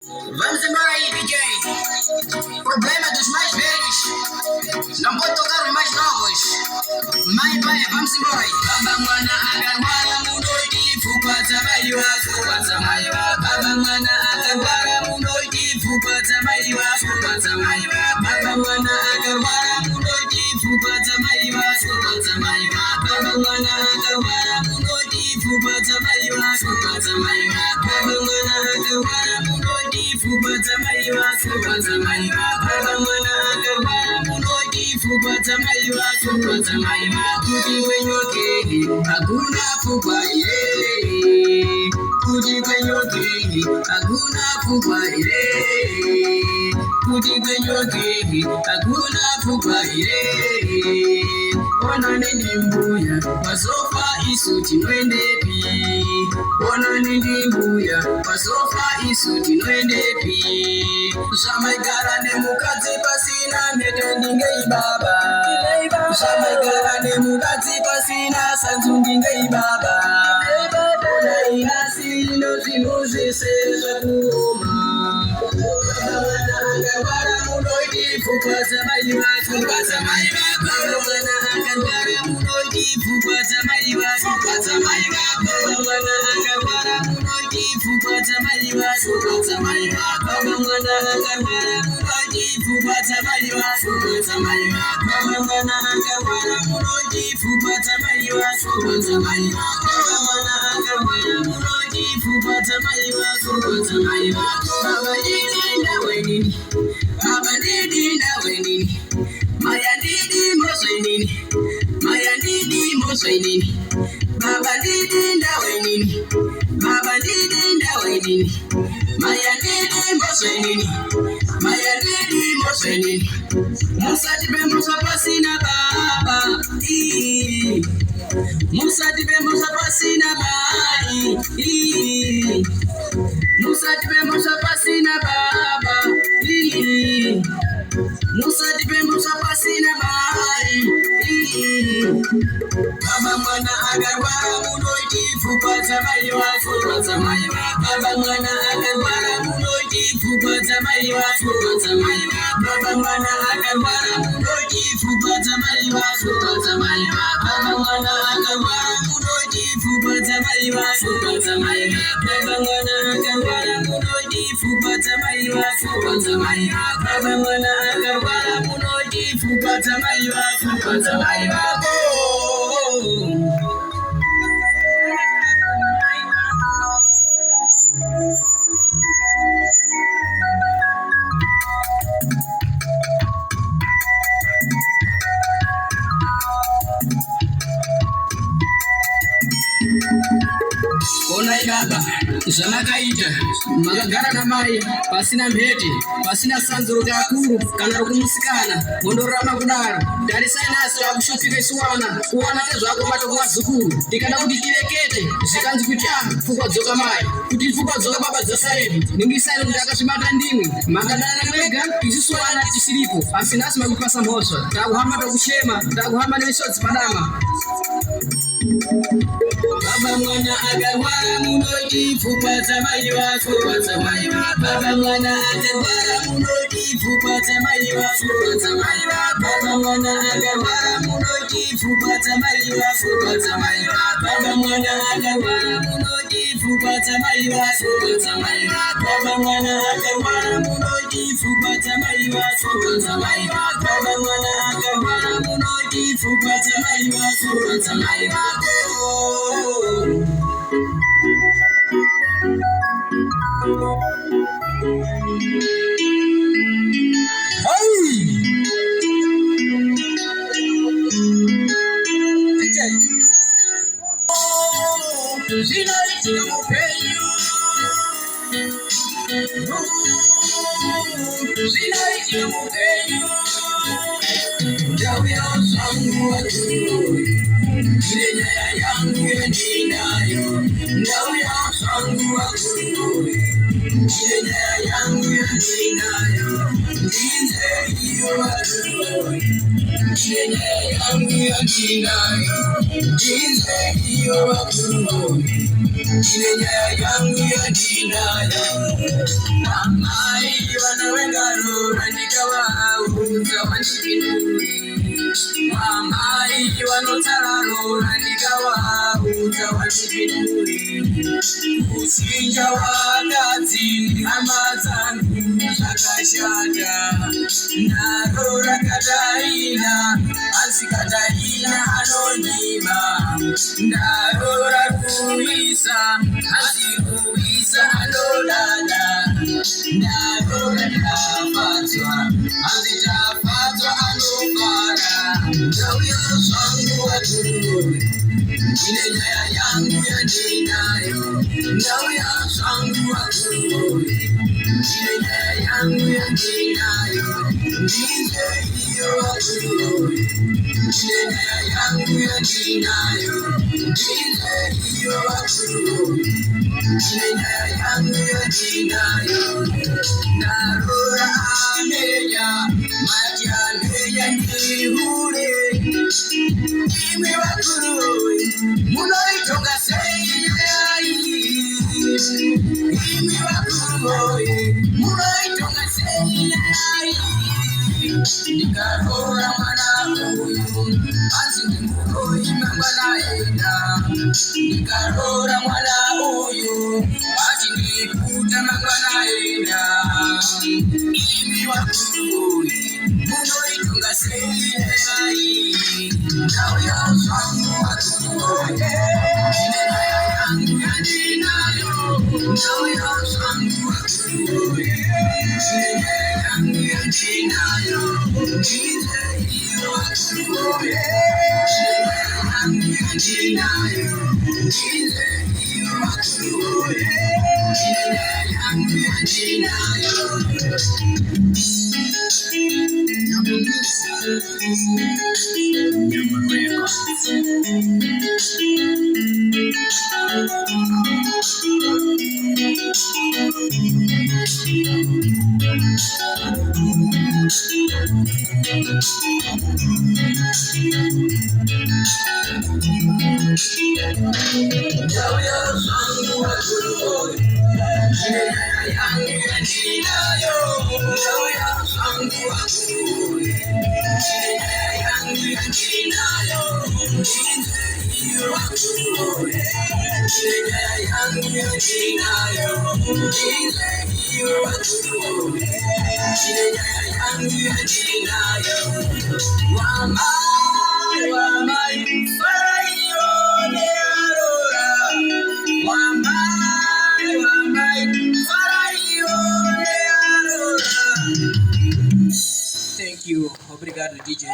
Vamos embora aí, DJ. Problema dos mais velhos. Não pode tocar os mais novos. Mãe, pai, vamos embora aí. Baba mwana agarwara munoiti fupata mai wako fupata mai wako. Baba mwana agarwara munoiti fupata mai wako fupata mai wako. Baba mwana agarwara munoiti fupata mai wako fupata mai wako. Baba mwana agarwara munoiti fupata mai wako fupata mai wako. Baba mwana agarwara munoiti fupata mai wako fupata mai wako. Baba mwana agarwara munoiti fupata mai wako fupata mai wako. Hakuna kubaile, kujibenyoke, hakuna kubaile, kujibenyoke, hakuna kubaile. Ona nini mbuya, wasofa isuti nwende pi. Ona nini mbuya, wasofa isuti nwende pi. Shamagara ne mukazi pasina medendinge ibaba. Shamagara ne mukazi pasina sanzunginge ibaba. Ona inasino zinuzi sezo kuoma. Baba agarwara munoiti fupata mai wako fupata mai wako. Baba agarwara munoiti fupata mai wako fupata mai wako. Baba agarwara munoiti fupata mai wako fupata mai wako. Baba agarwara munoiti fupata mai wako fupata mai wako. Baba agarwara munoiti fupata mai wako fupata mai wako. Baba agarwara munoiti fupata mai wako fupata mai wako. Baba didi na wenini, Baba didi na wenini, Maya didi mosenini, Maya didi mosenini, Baba didi na wenini, Baba didi na wenini, Maya didi mosenini, Maya didi mosenini. Musa tibe Musa pasina Baba, Musa tibe Musa pasina Baba, Musa tibe Musa pasina Baba, Musa tibe Musa pasina Baba. Baba mwana agarwara munoiti fupata mai wako fupata mai wako. Baba mwana agarwara munoiti fupata mai wako fupata mai wako. Baba mwana agarwara munoiti fupata mai wako fupata mai wako. Baba mwana agarwara munoiti fupata mai wako fupata mai wako. Baba mwana agarwara munoiti fupata mai wako fupata mai wako. Baba mwana agarwara munoiti fupata mai wako fupata mai wako. Ona ibaba, zvanakaita, makagara namai, pasina mhete, pasina sanzuro kakuru, kana rokumusikana, mondorama kudaro, tarisai naso akushupika isuwana, kuwana nezvako matoko mazukuru, ndikada kuti tirekete, zvikanzi kuti pfungwa dzoka mai, kuti pfungwa dzoka baba dzasaredu, ningisai kuti akazvimata ndimwe, makadana mwega, isusuwana tisiripo, asi nasi makupasa mhosva, takuhamba tokuchema, takuhamba nemisodzi padama. Baba mwana agarwara munoiti fupata mai wako fupata mai wako. Baba mwana agarwara munoiti fupata mai wako fupata mai wako. Baba mwana agarwara munoiti fupata mai wako fupata mai wako. Baba mwana agarwara munoiti fupata mai wako fupata mai wako. Baba mwana agarwara munoiti fupata mai wako fupata mai wako. Baba mwana agarwara munoiti fupata mai wako fupata mai wako. Inenya yangu ya dinayo Mamai wanawengaro Nandikawa uza wanipinuri Mamai wanotararo Nandikawa uza wanipinuri Kusinja wakati Amazangu shakashata Narora kadaina Asikadaina anonima Narora kuisa Asikuisa anodada Narora tafatwa Azitafatwa anofara Jauya sangu watu Inenya yangu ya dinayo Jauya sangu watu Inenya yangu ya dinayo Nize hiyo watu Inenya yangu ya dinayo Nize hiyo watu Inenya yangu ya dinayo Narora ameja Majaneja nihure Ime wakuru Munoitonga seyai Ime wakuru Munoitonga seyai Nikarora mwana huyu Azi mkuru imambala eda Nikarora mwana huyu Azi nikuta mambala eda Ime wakuru Munoitonga seyai Jauya sangu wakuru Inenya yangu ya dinayo Jauya sangu wakuru Inenya yangu ya dinayo Nize hiyo wakuru Inenya yangu ya dinayo Nize hiyo wakuru Inenya yangu ya dinayo Jauya sangu wakuru Inenya yangu ya dinayo Jauya sangu wakuru Inenya yangu ya dinayo Nize hiyo wakuru Inenya yangu ya dinayo Nize hiyo wakuru Inenya yangu ya dinayo Wamai, wamai, faraione arora Wamai, wamai, faraione arora. Thank you. Obrigado, DJ.